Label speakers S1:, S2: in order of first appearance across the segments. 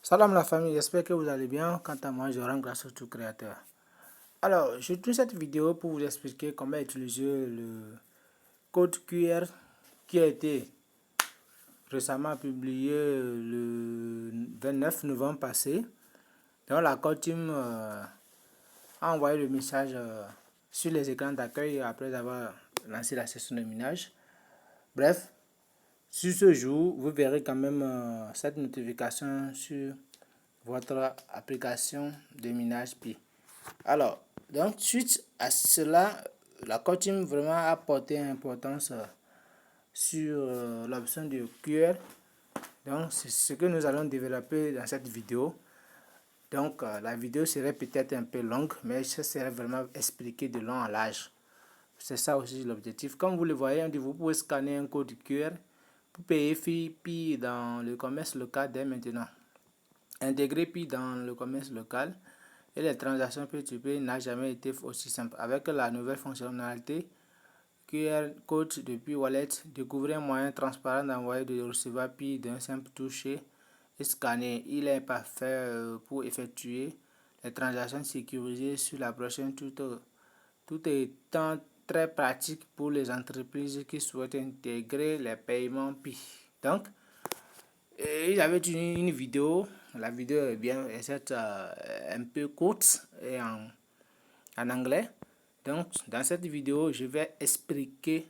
S1: Salam la famille, j'espère que vous allez bien. Quant à moi, je rends grâce au tout créateur. Alors, je tourne cette vidéo pour vous expliquer comment utiliser le code QR qui a été récemment publié le 29 novembre passé. Donc, la Code Team a envoyé le message sur les écrans d'accueil après avoir lancé la session de minage. Bref, sur ce jour, vous verrez quand même cette notification sur votre application de minage Pi. Alors, donc suite à cela, la Code Team vraiment a porté importance sur l'option de QR. Donc, c'est ce que nous allons développer dans cette vidéo. Donc, la vidéo serait peut-être un peu longue, mais ça serait vraiment expliqué de long en large. C'est ça aussi l'objectif. Comme vous le voyez, vous pouvez scanner un code QR pour payer Pi dans le commerce local dès maintenant. Intégrer Pi dans le commerce local et les transactions P2P n'a jamais été aussi simple. Avec la nouvelle fonctionnalité QR Code depuis Wallet, découvrez un moyen transparent d'envoyer et de recevoir Pi d'un simple toucher et scanner. Il est parfait pour effectuer les transactions sécurisées sur la blockchain tout étant très pratique pour les entreprises qui souhaitent intégrer les paiements Pi. Donc, il y avait une vidéo. La vidéo est bien, est un peu courte et en anglais. Donc, dans cette vidéo, je vais expliquer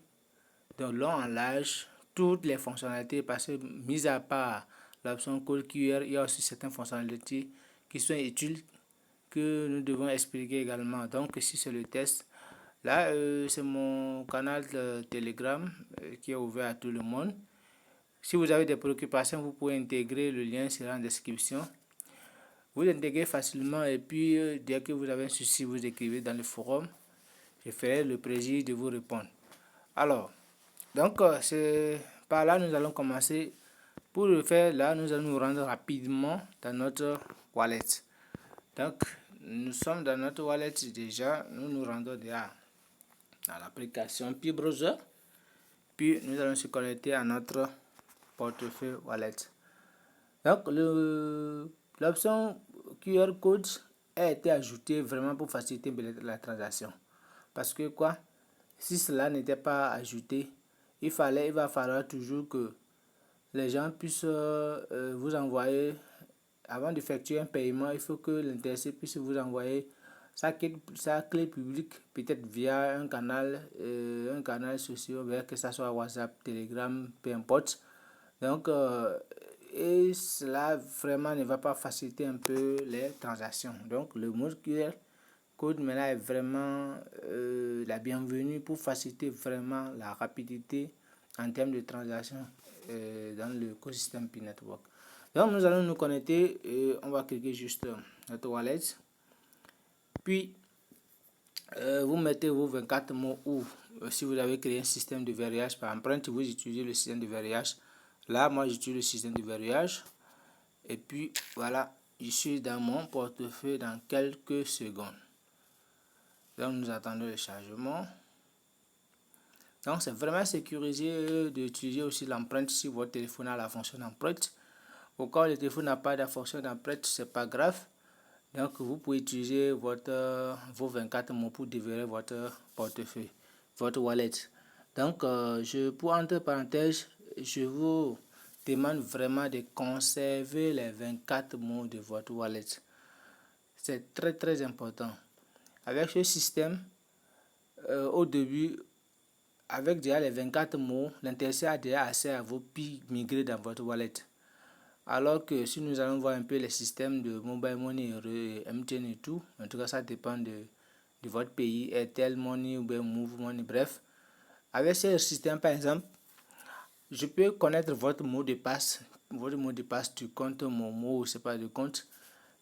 S1: de long en large toutes les fonctionnalités parce que, mis à part l'option code QR, il y a aussi certaines fonctionnalités qui sont utiles que nous devons expliquer également. Donc, ici, c'est le test. Là, c'est mon canal de Telegram qui est ouvert à tout le monde. Si vous avez des préoccupations, vous pouvez intégrer, le lien sera en description. Vous intégrez facilement et puis dès que vous avez un souci, vous écrivez dans le forum. Je ferai le plaisir de vous répondre. Alors, donc c'est par là nous allons commencer. Pour le faire, là, nous allons nous rendre rapidement dans notre wallet. Donc, nous sommes dans notre wallet déjà. Nous nous rendons déjà dans l'application Pi Browser. Puis, nous allons se connecter à notre portefeuille wallet. Donc, l'option QR Code a été ajoutée vraiment pour faciliter la transaction. Parce que quoi? Si cela n'était pas ajouté, il va falloir toujours que les gens puissent vous envoyer, avant d'effectuer un paiement, il faut que l'intéressé puisse vous envoyer sa clé publique, peut-être via un canal social, que ce soit WhatsApp, Telegram, peu importe. Donc, et cela vraiment ne va pas faciliter un peu les transactions. Donc, le mode QR Code maintenant est vraiment la bienvenue pour faciliter vraiment la rapidité en termes de transactions dans l'écosystème Pi Network. Donc, nous allons nous connecter et on va cliquer juste notre wallet. Puis, vous mettez vos 24 mots ou si vous avez créé un système de verrouillage par empreinte, vous utilisez le système de verrouillage. Là, moi, j'utilise le système de verrouillage. Et puis, voilà, je suis dans mon portefeuille dans quelques secondes. Donc, nous attendons le chargement. Donc, c'est vraiment sécurisé d'utiliser aussi l'empreinte si votre téléphone a la fonction d'empreinte. Au cas où le téléphone n'a pas de fonction d'empreinte, c'est pas grave. Donc, vous pouvez utiliser vos 24 mots pour déverrouiller votre portefeuille, votre wallet. Donc, pour entre parenthèses, je vous demande vraiment de conserver les 24 mots de votre wallet. C'est très très important. Avec ce système, au début, avec déjà les 24 mots, l'intéressé a déjà accès à vos Pi migrés dans votre wallet. Alors que si nous allons voir un peu les systèmes de mobile money, MTN et tout, en tout cas ça dépend de votre pays, Airtel Money ou bien Move Money, bref. Avec ce système par exemple, je peux connaître votre mot de passe du compte Momo ou c'est pas de compte.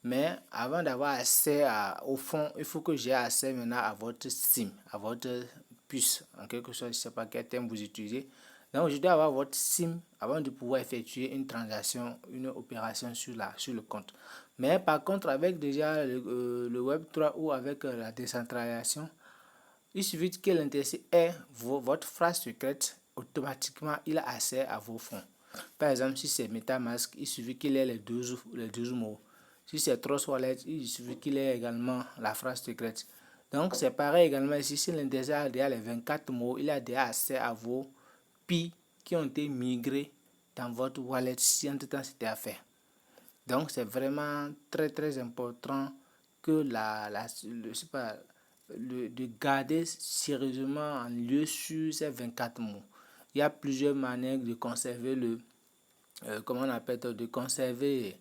S1: Mais avant d'avoir accès au fond, il faut que j'ai accès maintenant à votre SIM, à votre puce, en quelque sorte, je ne sais pas quel terme vous utilisez. Donc, je dois avoir votre SIM avant de pouvoir effectuer une transaction, une opération sur le compte. Mais par contre, avec déjà le Web3 ou avec la décentralisation, il suffit que l'intéressé ait votre phrase secrète, automatiquement, il a accès à vos fonds. Par exemple, si c'est MetaMask, il suffit qu'il ait les 12 mots. Si c'est Trust Wallet, il suffit qu'il ait également la phrase secrète. Donc, c'est pareil également ici. Si l'intéressé a déjà les 24 mots, il a déjà accès à vos pi qui ont été migrés dans votre wallet si entre-temps c'était à faire. Donc, c'est vraiment très important que de garder sérieusement en lieu sur ces 24 mots. Il y a plusieurs manières de conserver comment on appelle, de conserver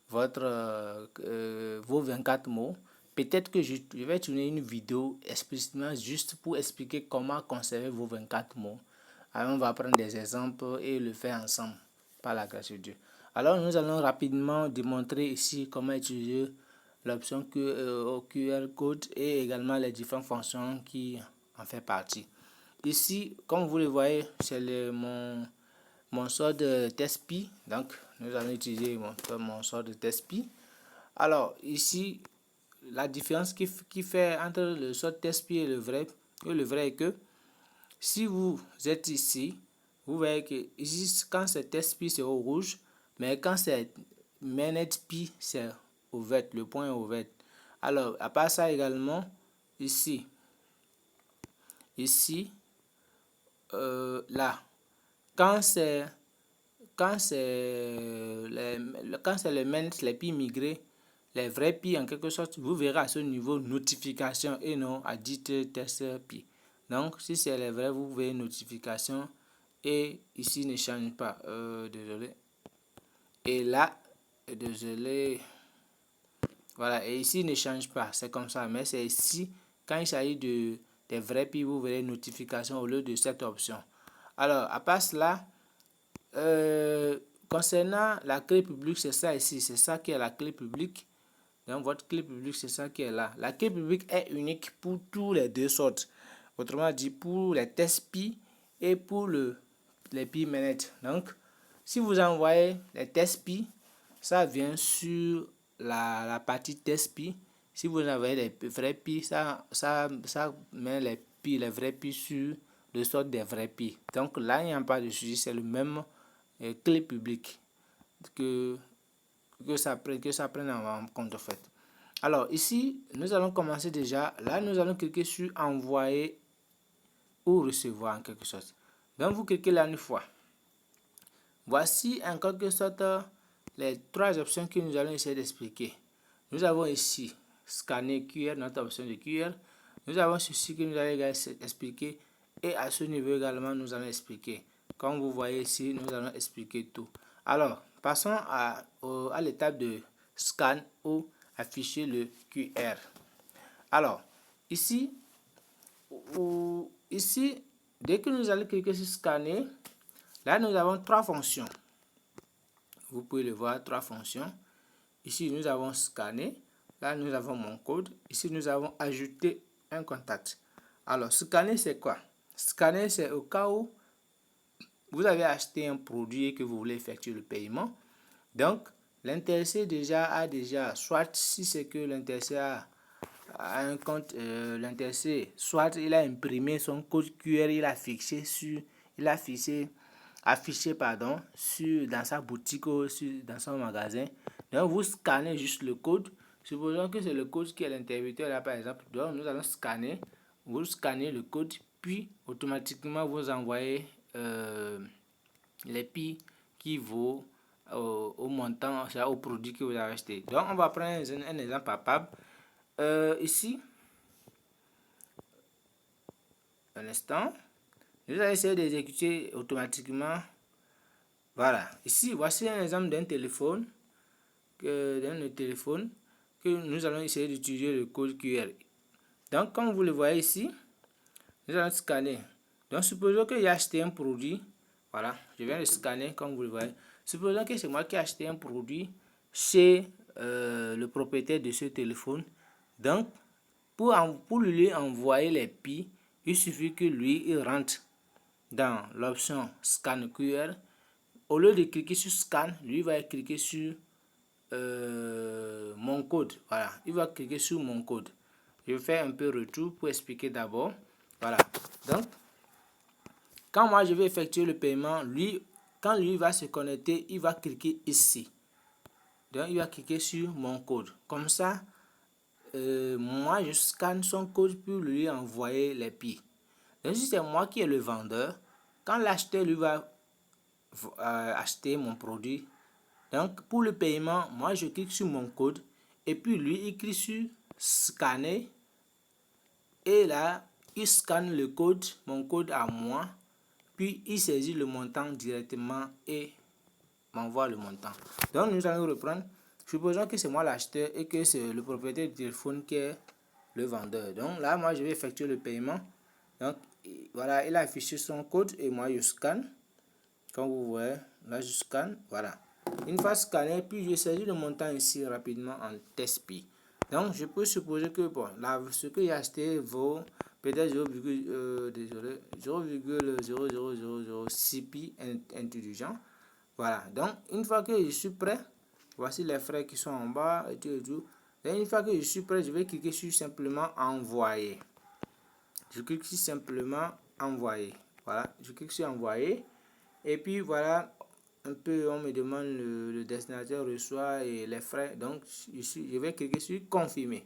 S1: vos 24 mots. Peut-être que je vais tourner une vidéo explicitement juste pour expliquer comment conserver vos 24 mots. Alors on va prendre des exemples et le faire ensemble par la grâce de Dieu. Alors nous allons rapidement démontrer ici comment utiliser l'option QR code et également les différentes fonctions qui en fait partie. Ici, comme vous le voyez, c'est mon sort de TestPi. Donc, nous allons utiliser mon sort de TestPi. Alors, ici, la différence qui fait entre le sort TestPi et le vrai est que si vous êtes ici, vous voyez que ici, quand c'est TestPi, c'est au rouge, mais quand c'est ManagePi, c'est au vert, le point est au vert. Alors, à part ça également, ici, là, quand c'est les pi migrés, les vrais pi en quelque sorte, vous verrez à ce niveau notification et non à dit test pi. Donc si c'est les vrais, vous verrez notification et ici ne change pas. Désolé. Et là, désolé. Voilà, et ici ne change pas, c'est comme ça. Mais c'est ici, quand il s'agit des vrais pi, vous verrez notification au lieu de cette option. Alors, à part cela, concernant la clé publique, c'est ça ici, c'est ça qui est la clé publique. Donc votre clé publique, c'est ça qui est là. La clé publique est unique pour tous les deux sortes. Autrement dit, pour les tests pi et pour les pi manette. Donc, si vous envoyez les tests pi, ça vient sur la partie test pi. Si vous envoyez les vrais pi, ça met les vrais pi sur le sort des vrais pi. Donc là, il n'y a pas de souci, c'est le même clé publique que ça prenne en compte en fait. Alors ici, nous allons commencer déjà. Là, nous allons cliquer sur envoyer ou recevoir en quelque sorte. Donc vous cliquez là une fois. Voici en quelque sorte les trois options que nous allons essayer d'expliquer. Nous avons ici scanner QR, notre option de QR. Nous avons ceci que nous allons expliquer. Et à ce niveau également, nous allons expliquer. Comme vous voyez ici, nous allons expliquer tout. Alors, passons à l'étape de scan ou afficher le QR. Alors, ici, dès que nous allons cliquer sur scanner, là, nous avons trois fonctions. Vous pouvez le voir, trois fonctions. Ici, nous avons scanner. Là, nous avons mon code. Ici, nous avons ajouté un contact. Alors, scanner, c'est quoi? Scanner, c'est au cas où vous avez acheté un produit et que vous voulez effectuer le paiement. Donc, l'intéressé soit si c'est que l'intéressé a un compte, l'intéressé, soit il a imprimé son code QR, il a affiché dans sa boutique ou dans son magasin. Donc, vous scannez juste le code. Supposons que c'est le code qui est l'interrupteur là par exemple. Donc, nous allons scanner. Vous scannez le code, puis automatiquement vous envoyez les pi qui vaut au montant, au produit que vous avez acheté. Donc, on va prendre un exemple palpable. Ici, un instant, nous allons essayer d'exécuter automatiquement. Voilà, ici, voici un exemple d'un téléphone, que nous allons essayer d'utiliser le code QR. Donc, comme vous le voyez ici, nous allons scanner. Donc, supposons que j'ai acheté un produit. Voilà, je viens de scanner comme vous le voyez. Supposons que c'est moi qui ai acheté un produit chez le propriétaire de ce téléphone. Donc, pour lui envoyer les pi, il suffit que lui il rentre dans l'option scan QR. Au lieu de cliquer sur scan, lui va cliquer sur mon code. Voilà, il va cliquer sur mon code. Je vais faire un peu retour pour expliquer d'abord. Voilà, donc quand moi je vais effectuer le paiement, lui quand lui va se connecter, il va cliquer ici. Donc, il va cliquer sur mon code. Comme ça, moi, je scanne son code pour lui envoyer les prix. Donc, si c'est moi qui est le vendeur, quand l'acheteur lui va acheter mon produit, donc pour le paiement, moi, je clique sur mon code et puis lui, il clique sur scanner. Et là, il scanne le code, mon code à moi, puis il saisit le montant directement et m'envoie le montant. Donc, nous allons reprendre. Supposons que c'est moi l'acheteur et que c'est le propriétaire du téléphone qui est le vendeur. Donc là, moi, je vais effectuer le paiement. Donc, voilà, il a affiché son code et moi, je scanne. Comme vous voyez, là, je scanne. Voilà. Une fois scanné, puis je saisis le montant ici rapidement en test P. Donc, je peux supposer que bon, là, ce que j'ai acheté vaut peut-être 0,00006 pi intelligent. Voilà. Donc, une fois que je suis prêt, voici les frais qui sont en bas et tout et tout. Et une fois que je suis prêt, je vais cliquer sur simplement envoyer. Je clique sur simplement envoyer. Voilà. Je clique sur envoyer. Et puis voilà, un peu on me demande le destinataire reçoit et les frais. Donc ici, je vais cliquer sur confirmer.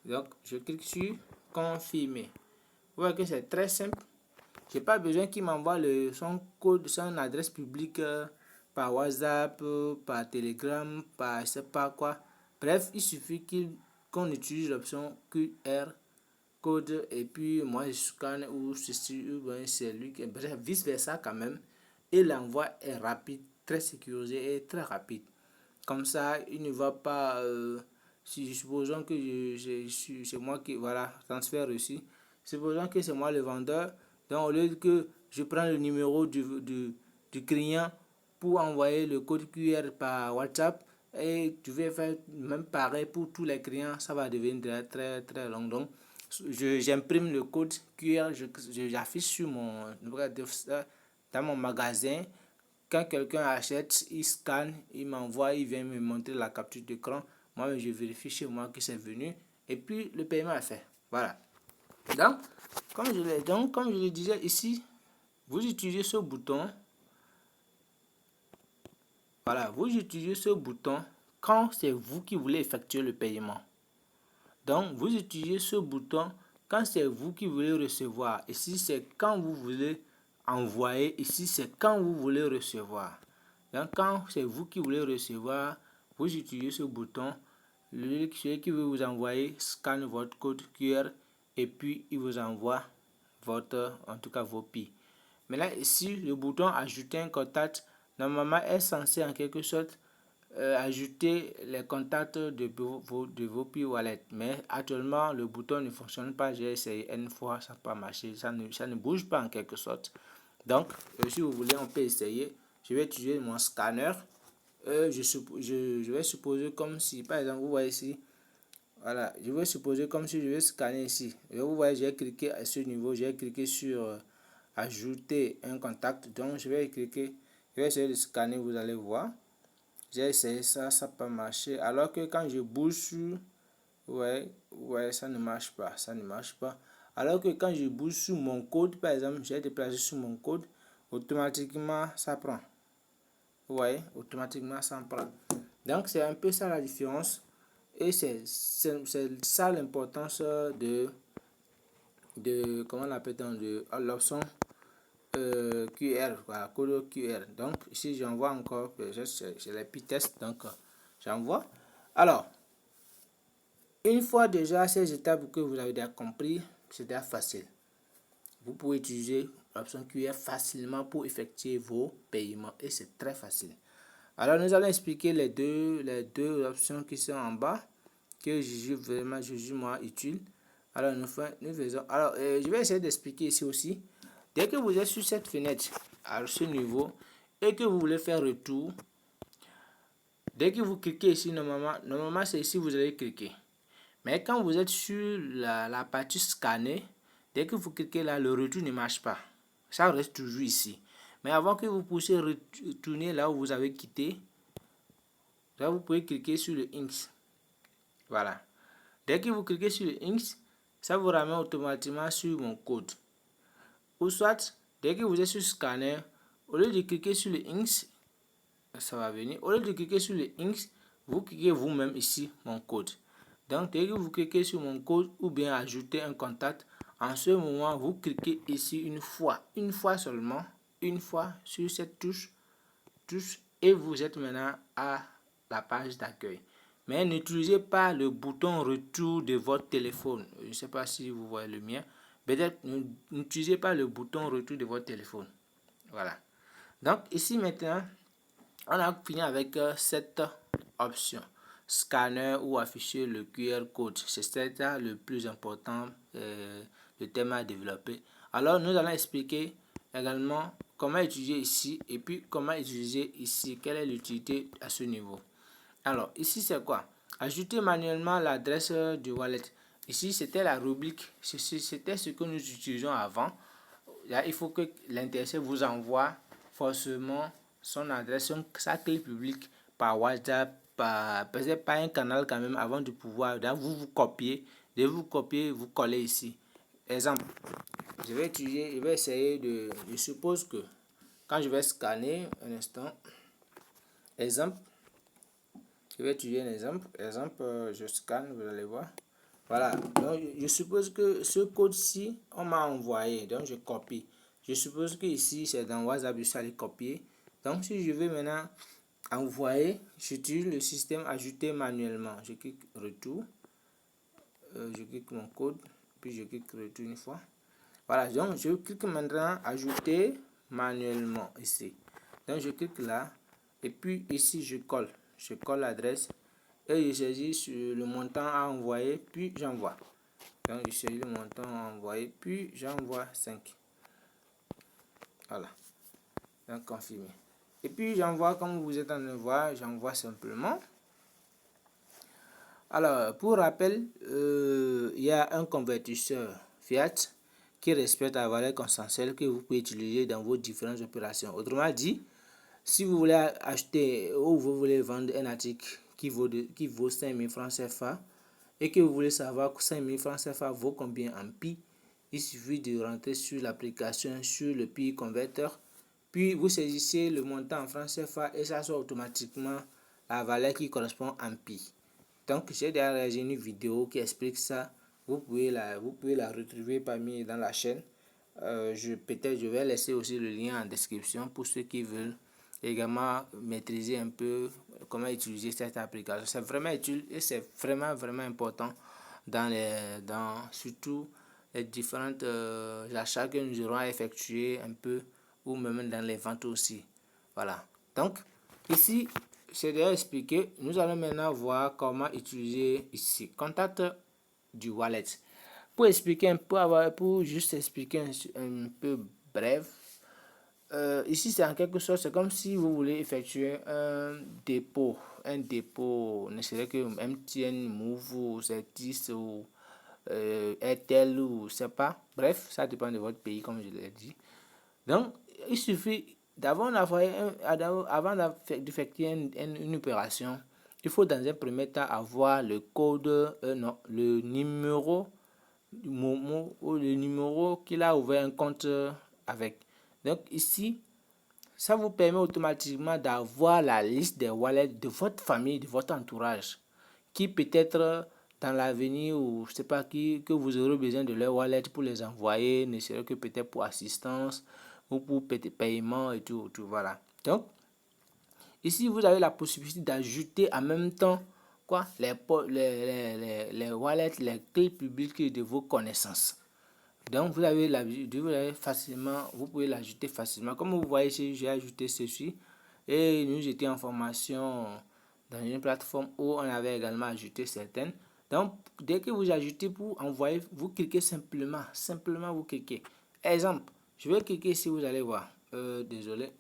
S1: Donc je clique sur confirmer. Vous voyez que c'est très simple. J'ai pas besoin qu'il m'envoie son code, son adresse publique par WhatsApp, par Telegram, par je sais pas quoi. Bref, il suffit qu'on utilise l'option QR code et puis moi je scanne ou c'est lui qui, bref, vice versa quand même. Et l'envoi est rapide, très sécurisé et très rapide. Comme ça, il ne va pas, si supposons que c'est moi qui, voilà, transfert reçu. Supposons que c'est moi le vendeur. Donc au lieu que je prends le numéro du client pour envoyer le code QR par WhatsApp, et tu vais faire même pareil pour tous les clients, ça va devenir très très long. Donc j'imprime le code QR, j'affiche sur dans mon magasin. Quand quelqu'un achète, il scanne, il m'envoie, il vient me montrer la capture d'écran. Moi, je vérifie chez moi que c'est venu. Et puis, le paiement est fait. Voilà. Donc, comme je le disais ici, vous utilisez ce bouton. Voilà, vous utilisez ce bouton quand c'est vous qui voulez effectuer le paiement. Donc, vous utilisez ce bouton quand c'est vous qui voulez recevoir. Ici, c'est quand vous voulez envoyer. Ici, c'est quand vous voulez recevoir. Donc, quand c'est vous qui voulez recevoir, vous utilisez ce bouton. Celui qui veut vous envoyer scanne votre code QR et puis il vous envoie en tout cas vos pi. Maintenant, ici, le bouton ajouter un contact, normalement, est censé en quelque sorte ajouter les contacts de vos pi wallet. Mais actuellement, le bouton ne fonctionne pas. J'ai essayé une fois, ça n'a pas marché. Ça ne bouge pas en quelque sorte. Donc, si vous voulez, on peut essayer. Je vais utiliser mon scanner. Je vais supposer comme si, par exemple, vous voyez ici, voilà, je vais supposer comme si je vais scanner ici. Et vous voyez, j'ai cliqué à ce niveau, j'ai cliqué sur ajouter un contact. Donc, je vais essayer de scanner, vous allez voir. J'ai essayé ça, ça n'a pas marché. Alors que quand je bouge sur, ouais, ça ne marche pas, ça ne marche pas. Alors que quand je bouge sur mon code, par exemple, j'ai déplacé sur mon code, automatiquement, ça prend. Vous voyez, automatiquement, ça prend. Donc, c'est un peu ça la différence. Et c'est ça l'importance comment on appelle, de l'option QR, voilà, code QR. Donc, ici, j'envoie encore, j'ai les petits tests, donc j'envoie. Alors, une fois déjà ces étapes que vous avez déjà compris, c'est déjà facile. Vous pouvez utiliser l'option QR facilement pour effectuer vos paiements et c'est très facile. Alors, nous allons expliquer les deux options qui sont en bas que je juge moi utile. Alors, nous faisons. Alors, je vais essayer d'expliquer ici aussi. Dès que vous êtes sur cette fenêtre à ce niveau et que vous voulez faire retour, dès que vous cliquez ici, normalement c'est ici que vous allez cliquer. Mais quand vous êtes sur la partie scanner, dès que vous cliquez là, le retour ne marche pas. Ça reste toujours ici. Mais avant que vous puissiez retourner là où vous avez quitté, là vous pouvez cliquer sur le X. Voilà. Dès que vous cliquez sur le X, ça vous ramène automatiquement sur mon code. Ou soit, dès que vous êtes sur scanner, au lieu de cliquer sur le X, ça va venir. Au lieu de cliquer sur le X, vous cliquez vous-même ici, mon code. Donc, dès que vous cliquez sur mon code ou bien ajouter un contact, en ce moment, vous cliquez ici une fois seulement, une fois sur cette touche et vous êtes maintenant à la page d'accueil. Mais n'utilisez pas le bouton retour de votre téléphone. Je ne sais pas si vous voyez le mien. Peut-être n'utilisez pas le bouton retour de votre téléphone. Voilà. Donc ici maintenant, on a fini avec cette option. Scanner ou afficher le QR code. C'est ça le plus important, le thème à développer. Alors nous allons expliquer également comment utiliser ici et puis comment utiliser ici. Quelle est l'utilité à ce niveau. Alors ici c'est quoi? Ajouter manuellement l'adresse du wallet. Ici c'était la rubrique. C'était ce que nous utilisions avant. Là, il faut que l'intéressé vous envoie forcément son adresse, sa clé publique par WhatsApp, peut-être pas un canal quand même avant de pouvoir. Donc vous copiez, vous collez ici. Exemple, je vais essayer je suppose que quand je vais scanner, un instant, exemple, je vais utiliser un exemple, je scanne, vous allez voir. Voilà, donc je suppose que ce code-ci, on m'a envoyé, donc je copie. Je suppose que ici, c'est dans WhatsApp, je suis allé copier. Donc si je vais maintenant envoyer, j'utilise le système ajouter manuellement. Je clique retour, je clique mon code, puis je clique retour une fois. Voilà, donc je clique maintenant ajouter manuellement ici. Donc je clique là, et puis ici je colle l'adresse. Et je saisis sur le montant à envoyer, puis j'envoie. Donc je saisis le montant à envoyer, puis j'envoie 5. Voilà. Donc confirmer. Et puis j'envoie, comme vous êtes en train de voir, j'envoie simplement. Alors, pour rappel, il y a un convertisseur Fiat qui respecte la valeur consensuelle que vous pouvez utiliser dans vos différentes opérations. Autrement dit, si vous voulez acheter ou vous voulez vendre un article qui vaut 5000 francs CFA et que vous voulez savoir que 5000 francs CFA vaut combien en pi, il suffit de rentrer sur l'application, sur le pi converteur, puis vous saisissez le montant en francs CFA et ça sort automatiquement la valeur qui correspond en pi. Donc j'ai déjà réalisé une vidéo qui explique ça. Vous pouvez la retrouver parmi dans la chaîne. Peut-être je vais laisser aussi le lien en description pour ceux qui veulent également maîtriser un peu comment utiliser cette application. C'est vraiment utile et c'est vraiment important dans surtout les différentes achats que nous aurons à effectuer un peu ou même dans les ventes aussi. Voilà. Donc ici c'est déjà expliqué. Nous allons maintenant voir comment utiliser ici contact du wallet. Pour expliquer un peu, pour juste expliquer un peu bref, ici c'est en quelque sorte, c'est comme si vous voulez effectuer un dépôt, ne serait que MTN, Move ou Certis ou Airtel ou je sais pas, bref, ça dépend de votre pays comme je l'ai dit. Donc il suffit avant d'effectuer une opération, il faut dans un premier temps avoir le code, le numéro Momo ou le numéro qu'il a ouvert un compte avec. Donc ici, ça vous permet automatiquement d'avoir la liste des wallets de votre famille, de votre entourage, qui peut-être dans l'avenir ou je sais pas qui que vous aurez besoin de leur wallet pour les envoyer, ne serait que peut-être pour assistance ou pour paiement et tout, voilà. Donc ici vous avez la possibilité d'ajouter en même temps quoi les wallets, les clés publiques de vos connaissances. Donc vous avez vous pouvez l'ajouter facilement. Comme vous voyez ici, j'ai ajouté ceci et nous étions en formation dans une plateforme où on avait également ajouté certaines. Donc dès que vous ajoutez pour envoyer, vous cliquez simplement vous cliquez. Exemple, je vais cliquer ici, vous allez voir. Désolé.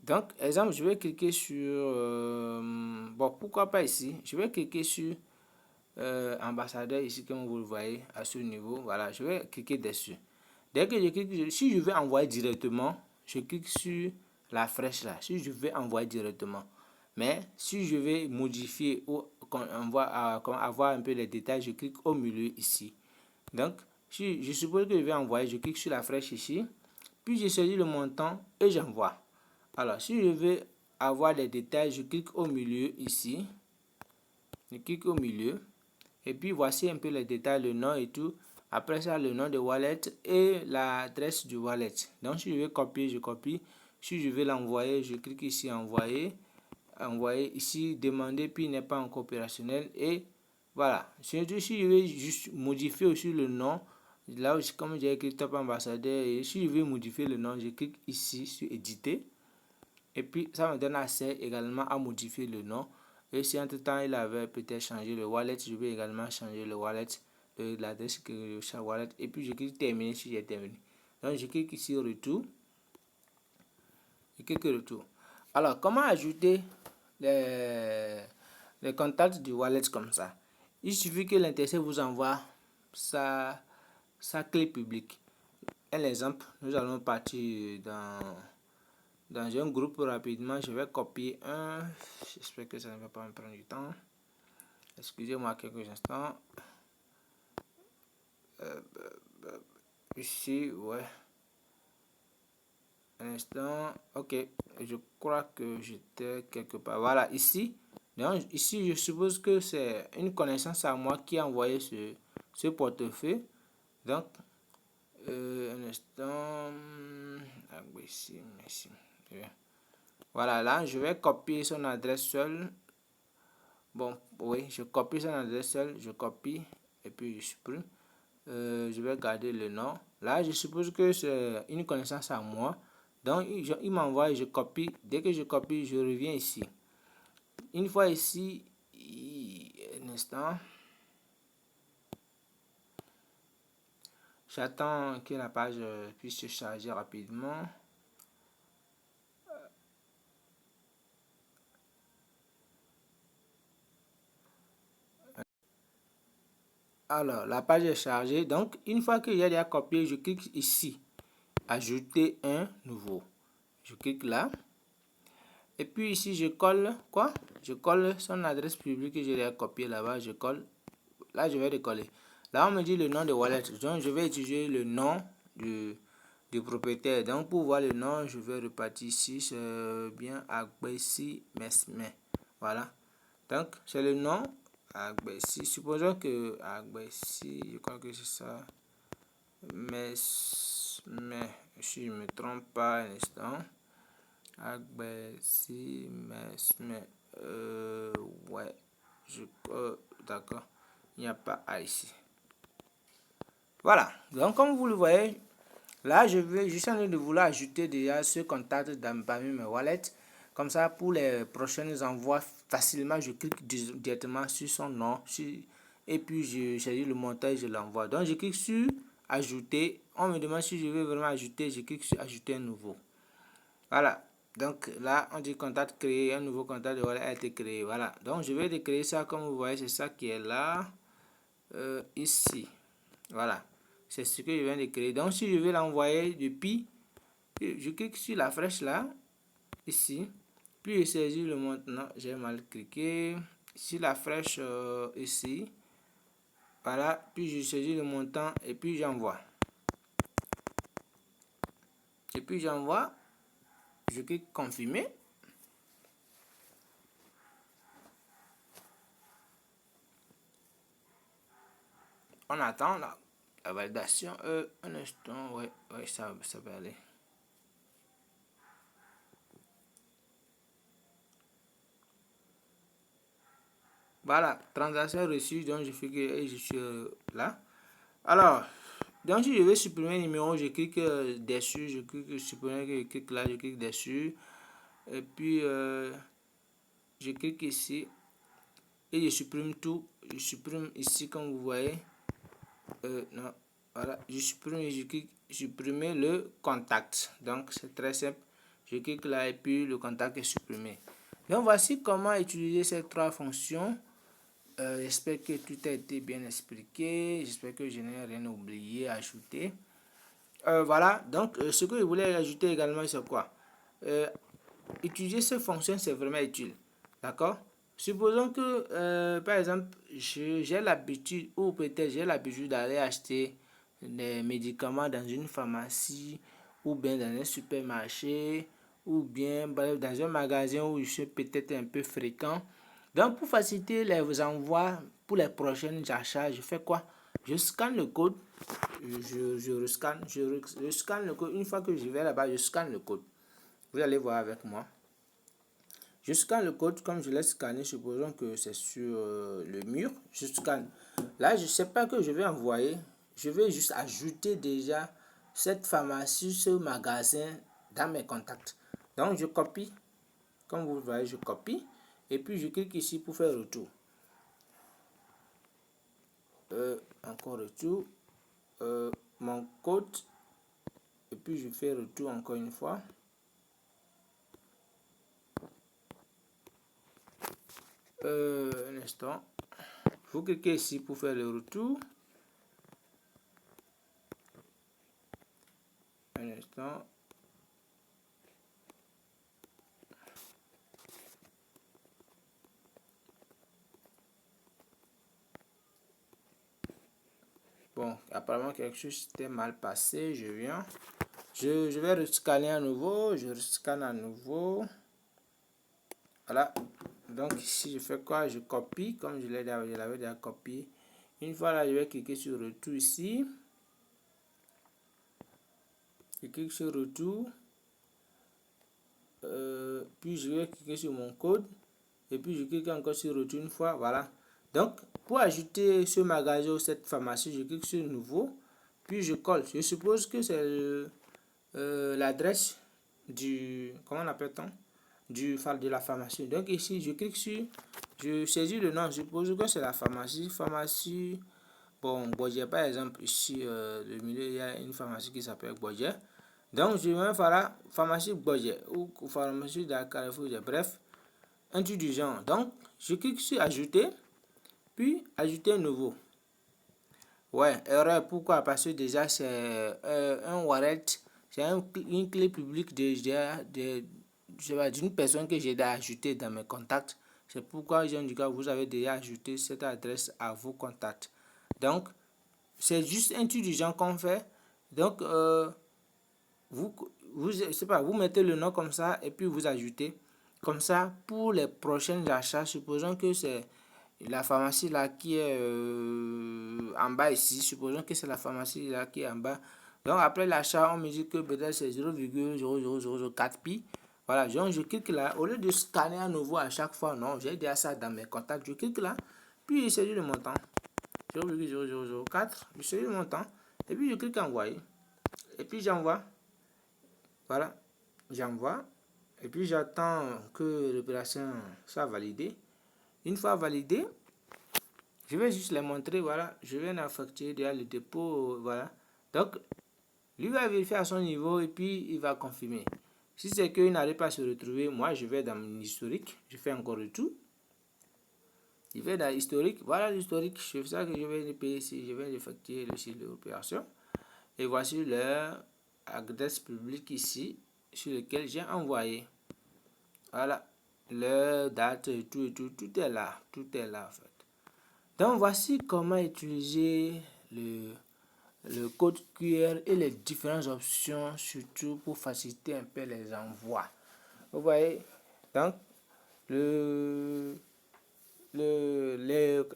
S1: Donc exemple, je vais cliquer sur bon, pourquoi pas ici. Je vais cliquer sur ambassadeur ici comme vous le voyez à ce niveau. Voilà, je vais cliquer dessus. Dès que je clique, si je veux envoyer directement, je clique sur la flèche là. Si je veux envoyer directement, mais si je vais modifier ou avoir un peu les détails, je clique au milieu ici. Donc si je suppose que je vais envoyer, je clique sur la flèche ici, puis je saisis le montant et j'envoie. Alors, si je veux avoir des détails, je clique au milieu ici. Je clique au milieu. Et puis, voici un peu les détails, le nom et tout. Après ça, le nom de wallet et l'adresse du wallet. Donc, si je veux copier, je copie. Si je veux l'envoyer, je clique ici, envoyer. Envoyer ici, demander, puis il n'est pas encore opérationnel. Et voilà. Si je veux juste modifier aussi le nom, là aussi, comme j'ai écrit top ambassadeur, et si je veux modifier le nom, je clique ici sur éditer. Et puis, ça me donne accès également à modifier le nom. Et si entre temps il avait peut-être changé le wallet, je vais également changer le wallet, l'adresse que chaque wallet. Et puis, je clique terminer si j'ai terminé. Donc, je clique ici retour. Je clique retour. Alors, comment ajouter les contacts du wallet comme ça? Il suffit que l'interface vous envoie sa clé publique. Un exemple, nous allons partir dans un groupe rapidement. Je vais copier un. J'espère que ça ne va pas me prendre du temps. Excusez-moi quelques instants. Ici, ouais. Un instant. Ok. Je crois que j'étais quelque part. Voilà, ici. Donc, ici, je suppose que c'est une connaissance à moi qui a envoyé ce portefeuille. Donc, un instant. Ah, oui, ici, merci. Voilà, là, je vais copier son adresse seule. Bon, oui, je copie son adresse seule, je copie et puis je supprime. Je vais garder le nom. Là, je suppose que c'est une connaissance à moi. Donc, il m'envoie et je copie. Dès que je copie, je reviens ici. Une fois ici, un instant. J'attends que la page puisse se charger rapidement. Alors, la page est chargée. Donc, une fois que j'ai déjà copié, je clique ici. Ajouter un nouveau. Je clique là. Et puis ici, je colle quoi? Je colle son adresse publique que j'ai copié là-bas. Je colle. Là, je vais décoller. Là, on me dit le nom de wallet. Donc, je vais utiliser le nom du propriétaire. Donc, pour voir le nom, je vais repartir ici. C'est bien Agbesi Mesme. Voilà. Donc, c'est le nom. Agbesi. Supposons que Agbesi, je crois que c'est ça. Mais si je ne me trompe pas un instant. Agbesi Mesme. Ouais. D'accord. Il n'y a pas A ici. Voilà. Donc, comme vous le voyez, là, je suis en train de vouloir ajouter déjà ce contact parmi mes wallets. Comme ça, pour les prochains envois, facilement, je clique directement sur son nom. Et puis, je choisis le montage, je l'envoie. Donc, je clique sur ajouter. On me demande si je veux vraiment ajouter. Je clique sur ajouter un nouveau. Voilà. Donc, là, on dit contact créé. Un nouveau contact de wallet a été créé. Voilà. Donc, je vais décréer ça. Comme vous voyez, c'est ça qui est là. Ici. Voilà. C'est ce que je viens de créer. Donc, si je veux l'envoyer depuis, je clique sur la flèche là, ici. Puis, je saisis le montant. J'ai mal cliqué. Sur la flèche ici. Voilà. Puis, je saisis le montant et puis j'envoie. Et puis, j'envoie. Je clique confirmer. On attend la validation. Un instant. Ouais, ça va aller. Voilà, transaction reçue, donc je fais que je suis là. Alors, donc si je veux supprimer un numéro, je clique dessus, je clique supprimer, je clique là, je clique dessus. Et puis, je clique ici et je supprime tout. Je supprime ici, comme vous voyez. Non, voilà, je supprime et je clique supprimer le contact. Donc, c'est très simple. Je clique là et puis le contact est supprimé. Donc, voici comment utiliser ces trois fonctions. J'espère que tout a été bien expliqué. J'espère que je n'ai rien oublié à ajouter. Voilà, donc ce que je voulais ajouter également, c'est quoi? Utiliser ces fonctions, c'est vraiment utile. D'accord? Supposons que, par exemple, j'ai l'habitude, ou peut-être j'ai l'habitude d'aller acheter des médicaments dans une pharmacie ou bien dans un supermarché, ou bien bref, dans un magasin où je suis peut-être un peu fréquent. Donc pour faciliter les envois pour les prochains achats, je fais quoi? Je scanne le code, je scanne le code. Une fois que je vais là-bas, je scanne le code. Vous allez voir avec moi. Je scanne le code comme je l'ai scanné, supposons que c'est sur le mur. Je scanne. Là, je ne sais pas que je vais envoyer. Je vais juste ajouter déjà cette pharmacie, ce magasin dans mes contacts. Donc, je copie. Comme vous voyez, je copie. Et puis, je clique ici pour faire retour. Encore retour. Mon code. Et puis, je fais retour encore une fois. Un instant. Vous cliquez ici pour faire le retour. Un instant. Bon, apparemment quelque chose s'était mal passé. Je viens. Je vais rescanner à nouveau. Je rescanne à nouveau. Voilà. Donc ici, je fais quoi? Je copie, comme je l'avais déjà copié. Une fois là, je vais cliquer sur retour ici. Je clique sur retour. Puis je vais cliquer sur mon code. Et puis je clique encore sur retour une fois. Voilà. Donc, pour ajouter ce magasin ou cette pharmacie, je clique sur nouveau. Puis je colle. Je suppose que c'est l'adresse du, comment on appelle-t-on, de la pharmacie. Donc ici, je clique sur, je saisis le nom, je suppose que c'est la pharmacie, bon, Boyer par exemple, ici, le milieu, il y a une pharmacie qui s'appelle Boyer. Donc je vais faire la pharmacie Boyer ou pharmacie de Carrefour, bref, un truc du genre. Donc, je clique sur ajouter, puis ajouter nouveau. Ouais, erreur, pourquoi? Parce que déjà c'est un wallet, c'est une clé publique d'une personne que j'ai déjà ajoutée dans mes contacts. C'est pourquoi j'ai dit que vous avez déjà ajouté cette adresse à vos contacts. Donc, c'est juste un truc du genre qu'on fait. Donc, je sais pas, vous mettez le nom comme ça et puis vous ajoutez. Comme ça, pour les prochains achats, supposons que c'est la pharmacie là qui est en bas ici, supposons que c'est la pharmacie là qui est en bas. Donc après l'achat, on me dit que peut-être c'est 0,00004 pi. Voilà, donc je clique là. Au lieu de scanner à nouveau à chaque fois, non, j'ai déjà ça dans mes contacts. Je clique là, puis il s'agit le montant. 0,0004, je saisis le montant. Et puis je clique envoyer. Et puis j'envoie. Voilà, j'envoie. Et puis j'attends que l'opération soit validée. Une fois validée, je vais juste les montrer, voilà, je viens d'affecter déjà le dépôt, voilà. Donc, lui va vérifier à son niveau et puis il va confirmer. Si c'est qu'il n'arrive pas à se retrouver, moi je vais dans mon historique, je fais encore le tout. Je vais dans l'historique, voilà l'historique, c'est ça que je vais payer ici, je vais effectuer le site de l'opération. Et voici leur adresse publique ici, sur lequel j'ai envoyé. Voilà, leur date et tout, tout est là en fait. Donc voici comment utiliser le code QR et les différentes options, surtout pour faciliter un peu les envois. Vous voyez, donc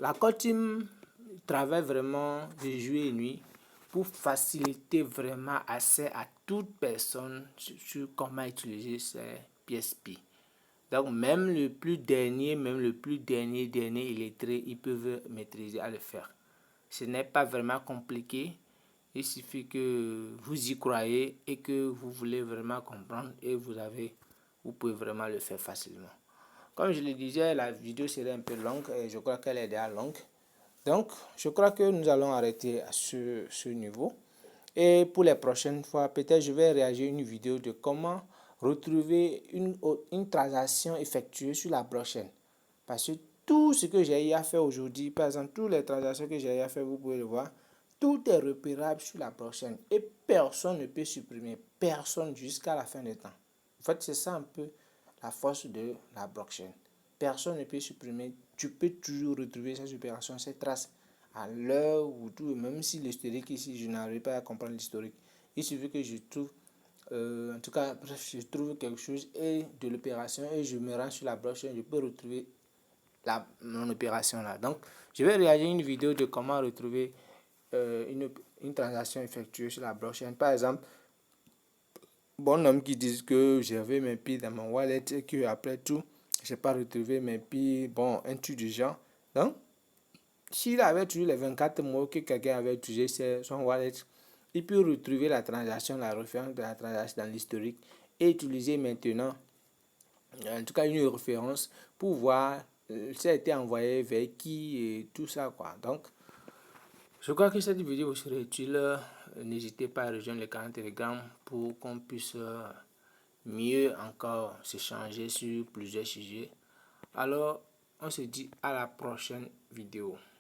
S1: la Code Team travaille vraiment de jour et nuit pour faciliter vraiment accès à toute personne sur comment utiliser ces PSP. Donc même le plus dernier, dernier illettré, ils peuvent maîtriser à le faire. Ce n'est pas vraiment compliqué. Il suffit que vous y croyez et que vous voulez vraiment comprendre et vous pouvez vraiment le faire facilement. Comme je le disais, la vidéo serait un peu longue et je crois qu'elle est déjà longue. Donc, je crois que nous allons arrêter à ce niveau. Et pour les prochaines fois, peut-être je vais réagir à une vidéo de comment retrouver une transaction effectuée sur la blockchain. Parce que tout ce que j'ai eu à faire aujourd'hui, par exemple, toutes les transactions que j'ai eu à faire, vous pouvez le voir, tout est repérable sur la blockchain. Et personne ne peut supprimer, personne jusqu'à la fin des temps. En fait, c'est ça un peu la force de la blockchain. Personne ne peut supprimer, tu peux toujours retrouver ces opérations, ces traces à l'heure ou tout, même si l'historique ici, je n'arrive pas à comprendre l'historique. Il suffit que je trouve en tout cas, bref, je trouve quelque chose et de l'opération et je me rends sur la blockchain, je peux retrouver mon opération là. Donc, je vais réaliser une vidéo de comment retrouver une transaction effectuée sur la blockchain. Par exemple, bon homme qui disent que j'avais mes pieds dans mon wallet et que après tout, j'ai pas retrouvé mes pieds, bon, un truc du genre. Donc, s'il avait toujours les 24 mots que quelqu'un avait utilisé son wallet, il peut retrouver la transaction, la référence de la transaction dans l'historique et utiliser maintenant, en tout cas, une référence pour voir ça a été envoyé vers qui et tout ça, quoi. Donc, je crois que cette vidéo vous serait utile. N'hésitez pas à rejoindre le canal Telegram pour qu'on puisse mieux encore s'échanger sur plusieurs sujets. Alors, on se dit à la prochaine vidéo.